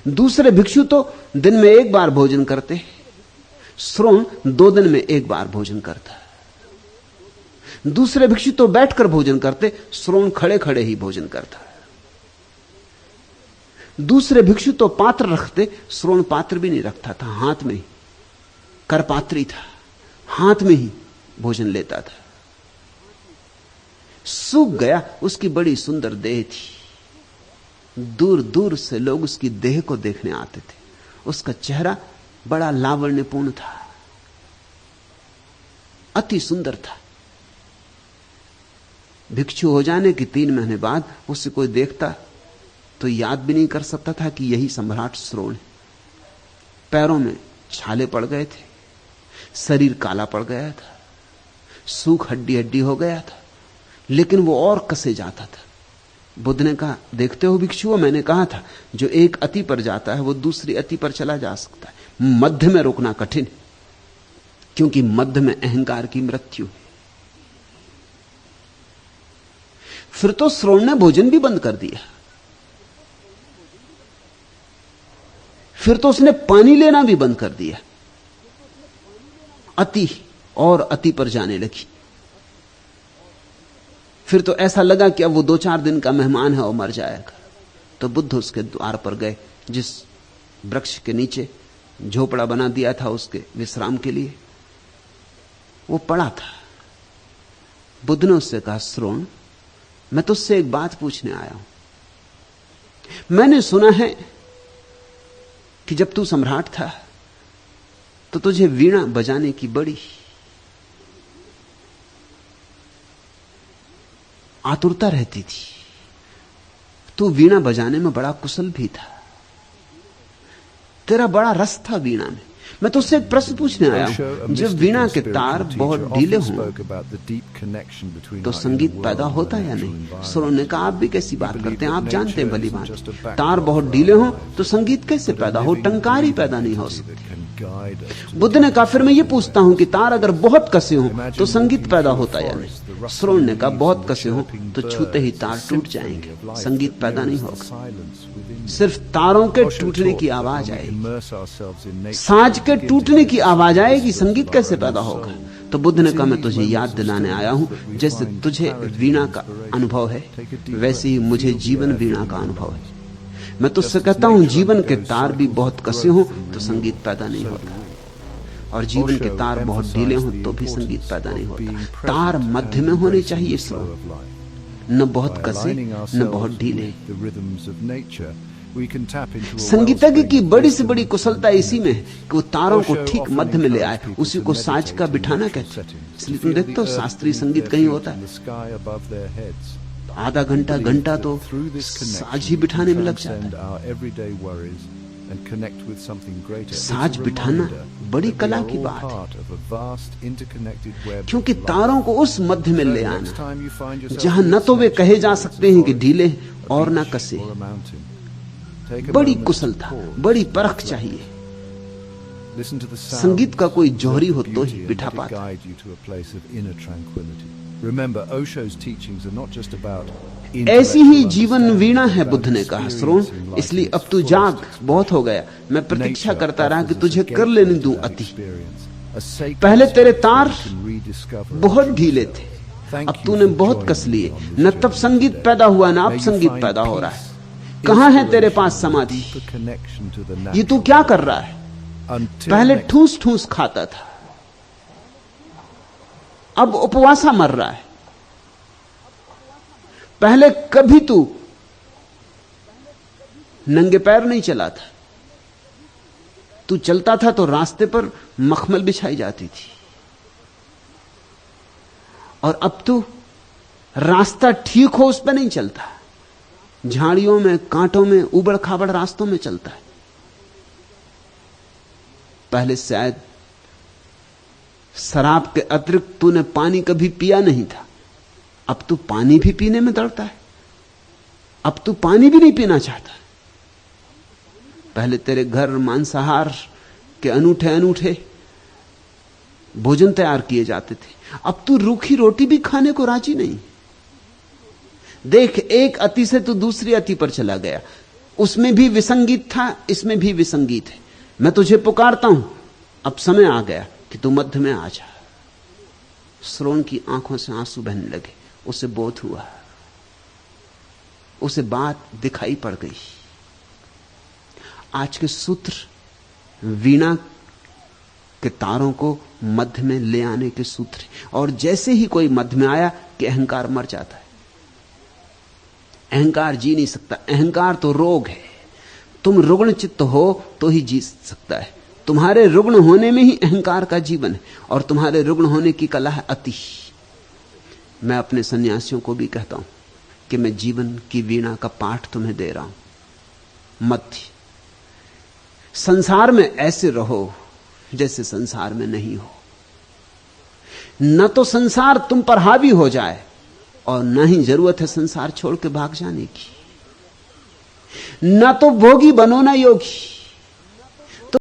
दूसरे भिक्षु तो दिन में एक बार भोजन करते, श्रोण 2 दिन में एक बार भोजन करता। दूसरे भिक्षु तो बैठकर भोजन करते, श्रोण खड़े खड़े ही भोजन करता। दूसरे भिक्षु तो पात्र रखते, श्रोण पात्र भी नहीं रखता था, हाथ में ही करपात्री था, हाथ में ही भोजन लेता था। सूख गया, उसकी बड़ी सुंदर देह थी, दूर दूर से लोग उसकी देह को देखने आते थे। उसका चेहरा बड़ा लावण्यपूर्ण था, अति सुंदर था। भिक्षु हो जाने के 3 महीने बाद उससे कोई देखता तो याद भी नहीं कर सकता था कि यही सम्राट श्रोण है। पैरों में छाले पड़ गए थे, शरीर काला पड़ गया था, सूख हड्डी हड्डी हो गया था, लेकिन वो और कसे जाता था। बुद्ध ने कहा, देखते हो भिक्षुओं, मैंने कहा था जो एक अति पर जाता है वो दूसरी अति पर चला जा सकता है। मध्य में रुकना कठिन, क्योंकि मध्य में अहंकार की मृत्यु है। फिर तो श्रोण ने भोजन भी बंद कर दिया, फिर तो उसने पानी लेना भी बंद कर दिया। अति और अति पर जाने लगी। फिर तो ऐसा लगा कि अब वो 2-4 दिन का मेहमान है और मर जाएगा। तो बुद्ध उसके द्वार पर गए, जिस वृक्ष के नीचे झोपड़ा बना दिया था उसके विश्राम के लिए। वो पड़ा था। बुद्ध ने उससे कहा, श्रोण, मैं तुझसे एक बात पूछने आया हूं। मैंने सुना है कि जब तू सम्राट था तो तुझे वीणा बजाने की बड़ी आतुरता रहती थी। तू वीणा बजाने में बड़ा कुशल भी था, तेरा बड़ा रस था वीणा में। मैं तो उससे एक प्रश्न पूछने आया हूं, जब वीणा के तार बहुत ढीले हों तो संगीत पैदा होता है या नहीं? श्रोण ने कहा, आप भी कैसी बात करते हैं, आप जानते हैं भली बात, तार बहुत ढीले हों तो संगीत कैसे पैदा हो, टंकार ही पैदा नहीं हो सकती। बुद्ध ने कहा, फिर मैं ये पूछता हूं कि तार अगर बहुत कसे हों तो संगीत पैदा होता या नहीं? श्रोण ने कहा, बहुत कसे हों तो छूते ही तार टूट जाएंगे, संगीत पैदा नहीं होगा। सिर्फ तारों के टूटने की आवाज आएगी, साज के टूटने की आवाज आएगी, संगीत कैसे पैदा होगा? तो बुद्ध ने कहा, मैं तुझे याद दिलाने आया हूं, जैसे तुझे वीणा का अनुभव है वैसे ही मुझे जीवन वीणा का अनुभव है। मैं तुझसे कहता हूं, जीवन के तार भी बहुत कसे हों तो संगीत पैदा नहीं होता, और जीवन के तार बहुत ढीले हों तो भी संगीत पैदा नहीं होता। तार मध्य में होने चाहिए, न बहुत कसे न बहुत ढीले। संगीतज्ञ की बड़ी से बड़ी कुशलता इसी में है कि वो तारों को ठीक मध्य में ले आए, उसी को साज का बिठाना कहते हैं। इसलिए तुम देखते हो शास्त्रीय संगीत कहीं होता है आधा घंटा घंटा तो साज ही बिठाने में लग जाता है। साज बिठाना बड़ी कला की बात है, क्योंकि तारों को उस मध्य में ले आना जहां न तो वे कहे जा सकते हैं कि ढीले और ना कसे। बड़ी कुशलता, बड़ी परख चाहिए। संगीत का कोई जौहरी हो तो ही बिठा पाता। ऐसी ही जीवन वीणा है, बुद्ध ने कहा, श्रोण, इसलिए अब तू जाग, बहुत हो गया। मैं प्रतीक्षा करता रहा कि तुझे कर लेने दूं अति। पहले तेरे तार बहुत ढीले थे, अब तूने बहुत कस लिए। न तब संगीत पैदा हुआ न अब संगीत पैदा हो रहा है। कहां है तेरे पास समाधि? ये तू क्या कर रहा है? पहले ठूस ठूस खाता था, अब उपवासा मर रहा है। पहले कभी तू नंगे पैर नहीं चला था, तू चलता था तो रास्ते पर मखमल बिछाई जाती थी, और अब तू रास्ता ठीक हो उस पर नहीं चलता, झाड़ियों में, कांटों में, उबड़ खाबड़ रास्तों में चलता है। पहले शायद शराब के अतिरिक्त तूने पानी कभी पिया नहीं था, अब तू पानी भी पीने में दौड़ता है, अब तू पानी भी नहीं पीना चाहता। पहले तेरे घर मांसाहार के अनूठे अनूठे भोजन तैयार किए जाते थे, अब तू रूखी रोटी भी खाने को राजी नहीं। देख, एक अति से तू दूसरी अति पर चला गया। उसमें भी विसंगीत था, इसमें भी विसंगीत है। मैं तुझे पुकारता हूं, अब समय आ गया कि तू मध्य में आ जा। श्रोण की आंखों से आंसू बहने लगे। उसे बोध हुआ, उसे बात दिखाई पड़ गई। आज के सूत्र वीणा के तारों को मध्य में ले आने के सूत्र, और जैसे ही कोई मध्य में आया कि अहंकार मर जाता है। अहंकार जी नहीं सकता। अहंकार तो रोग है। तुम रुग्ण चित्त हो तो ही जी सकता है। तुम्हारे रुग्ण होने में ही अहंकार का जीवन है, और तुम्हारे रुग्ण होने की कला है अति। मैं अपने सन्यासियों को भी कहता हूं कि मैं जीवन की वीणा का पाठ तुम्हें दे रहा हूं। मध्य संसार में ऐसे रहो जैसे संसार में नहीं हो। न तो संसार तुम पर हावी हो जाए, और न ही जरूरत है संसार छोड़ के भाग जाने की। न तो भोगी बनो न योगी।